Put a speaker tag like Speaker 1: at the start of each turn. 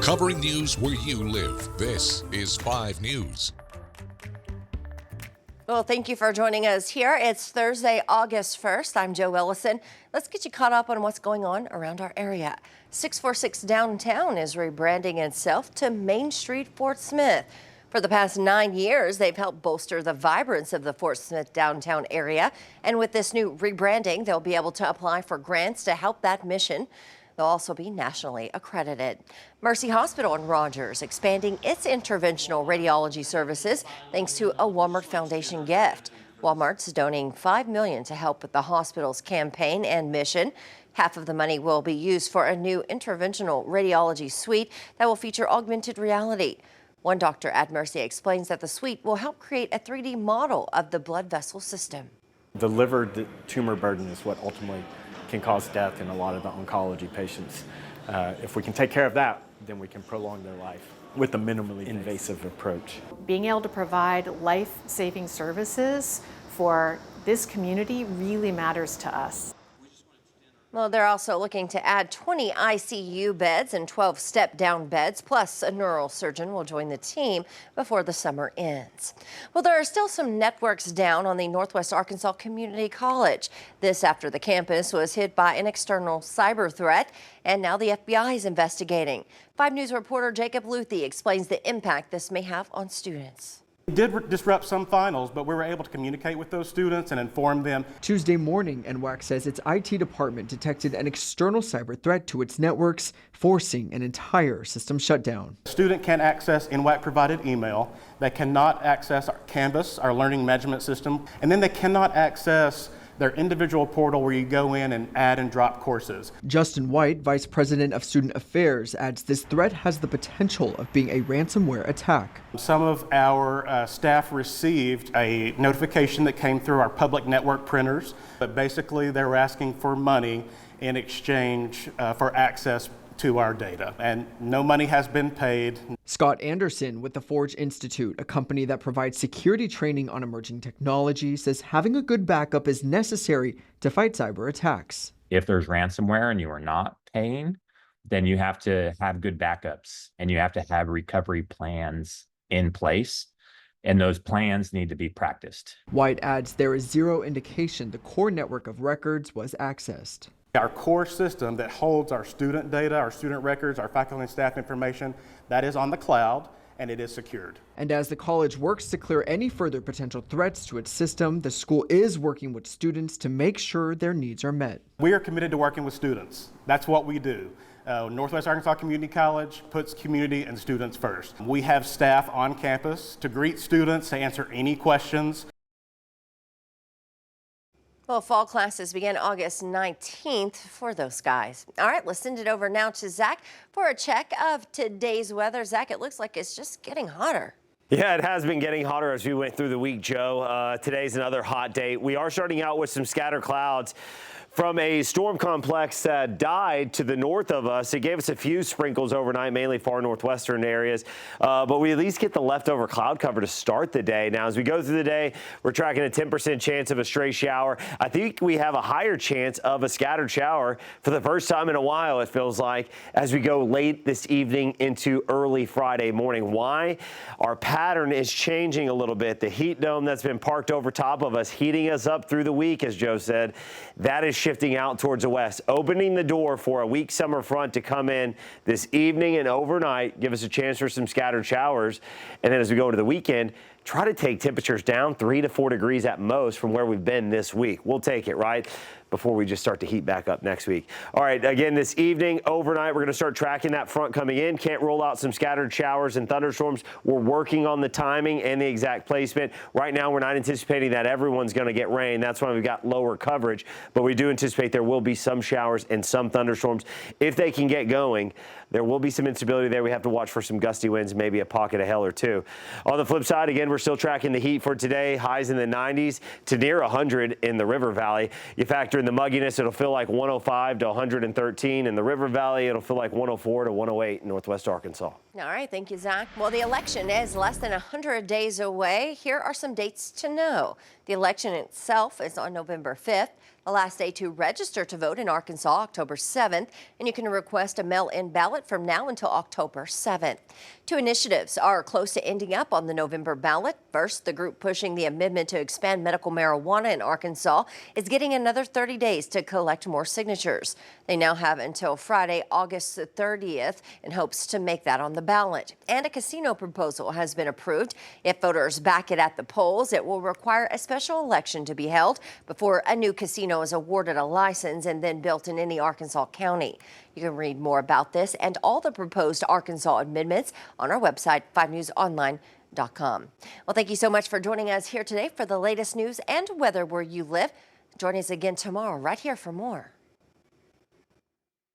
Speaker 1: Covering news where you live. This is 5 News.
Speaker 2: Well, thank you for joining us here. It's Thursday, August 1st. I'm Joe Ellison. Let's get you caught up on what's going on around our area. 646 Downtown is rebranding itself to Main Street Fort Smith. For the past 9 years, they've helped bolster the vibrance of the Fort Smith downtown area. And with this new rebranding, they'll be able to apply for grants to help that mission. They'll also be nationally accredited. Mercy Hospital in Rogers expanding its interventional radiology services thanks to a Walmart Foundation gift. Walmart's donating $5 million to help with the hospital's campaign and mission. Half of the money will be used for a new interventional radiology suite that will feature augmented reality. One doctor at Mercy explains that the suite will help create a 3D model of the blood vessel system.
Speaker 3: The liver tumor burden is what ultimately can cause death in a lot of the oncology patients. If we can take care of that, then we can prolong their life with a minimally invasive approach.
Speaker 4: Being able to provide life-saving services for this community really matters to us.
Speaker 2: Well, they're also looking to add 20 ICU beds and 12 step-down beds, plus a neurosurgeon will join the team before the summer ends. Well, there are still some networks down on the Northwest Arkansas Community College. This after the campus was hit by an external cyber threat, and now the FBI is investigating. 5 News reporter Jacob Luthi explains the impact this may have on students.
Speaker 5: It did disrupt some finals, but we were able to communicate with those students and inform them.
Speaker 6: Tuesday morning, NWACC says its IT department detected an external cyber threat to its networks, forcing an entire system shutdown.
Speaker 5: A student can't access NWACC-provided email. They cannot access our Canvas, our learning management system, and then they cannot access their individual portal where you go in and add and drop courses.
Speaker 6: Justin White, Vice President of Student Affairs, adds this threat has the potential of being a ransomware attack.
Speaker 5: Some of our staff received a notification that came through our public network printers, but basically they were asking for money in exchange for access to our data, and no money has been paid.
Speaker 6: Scott Anderson with the Forge Institute, a company that provides security training on emerging technology, says having a good backup is necessary to fight cyber attacks.
Speaker 7: If there's ransomware and you are not paying, then you have to have good backups and you have to have recovery plans in place. And those plans need to be practiced.
Speaker 6: White adds there is zero indication the core network of records was accessed.
Speaker 5: Our core system that holds our student data, our student records, our faculty and staff information, that is on the cloud and it is secured.
Speaker 6: And as the college works to clear any further potential threats to its system, the school is working with students to make sure their needs are met.
Speaker 5: We are committed to working with students. That's what we do. Northwest Arkansas Community College puts community and students first. We have staff on campus to greet students, to answer any questions.
Speaker 2: Well, fall classes begin August 19th for those guys. All right, let's send it over now to Zach for a check of today's weather. Zach, it looks like it's just getting hotter.
Speaker 8: Yeah, it has been getting hotter as we went through the week, Joe. Today's another hot day. We are starting out with some scattered clouds from a storm complex that died to the north of us. It gave us a few sprinkles overnight, mainly far northwestern areas, but we at least get the leftover cloud cover to start the day. Now, as we go through the day, we're tracking a 10% chance of a stray shower. I think we have a higher chance of a scattered shower for the first time in a while, it feels like, as we go late this evening into early Friday morning. Why? Our pattern is changing a little bit. The heat dome that's been parked over top of us, heating us up through the week, as Joe said, that is shifting out towards the west, opening the door for a weak summer front to come in this evening and overnight, give us a chance for some scattered showers. And then as we go into the weekend, try to take temperatures down 3 to 4 degrees at most from where we've been this week. We'll take it, right? Before we just start to heat back up next week. All right, again, this evening, overnight, we're going to start tracking that front coming in. Can't roll out some scattered showers and thunderstorms. We're working on the timing and the exact placement. Right now, we're not anticipating that everyone's going to get rain. That's why we've got lower coverage. But we do anticipate there will be some showers and some thunderstorms. If they can get going, there will be some instability there. We have to watch for some gusty winds, maybe a pocket of hail or two. On the flip side, again, we're still tracking the heat for today. Highs in the 90s to near 100 in the River Valley. You factor in the mugginess, it'll feel like 105 to 113. In the River Valley, it'll feel like 104 to 108 in Northwest Arkansas.
Speaker 2: All right, thank you, Zach. Well, the election is less than 100 days away. Here are some dates to know. The election itself is on November 5th. The last day to register to vote in Arkansas, October 7th, and you can request a mail-in ballot from now until October 7th. Two initiatives are close to ending up on the November ballot. First, the group pushing the amendment to expand medical marijuana in Arkansas is getting another 30 days to collect more signatures. They now have until Friday, August the 30th, in hopes to make that on the ballot. And a casino proposal has been approved. If voters back it at the polls, it will require a special election to be held before a new casino is awarded a license and then built in any Arkansas county. You can read more about this and all the proposed Arkansas amendments on our website, 5newsonline.com. Well, thank you so much for joining us here today for the latest news and weather where you live. Join us again tomorrow right here for more.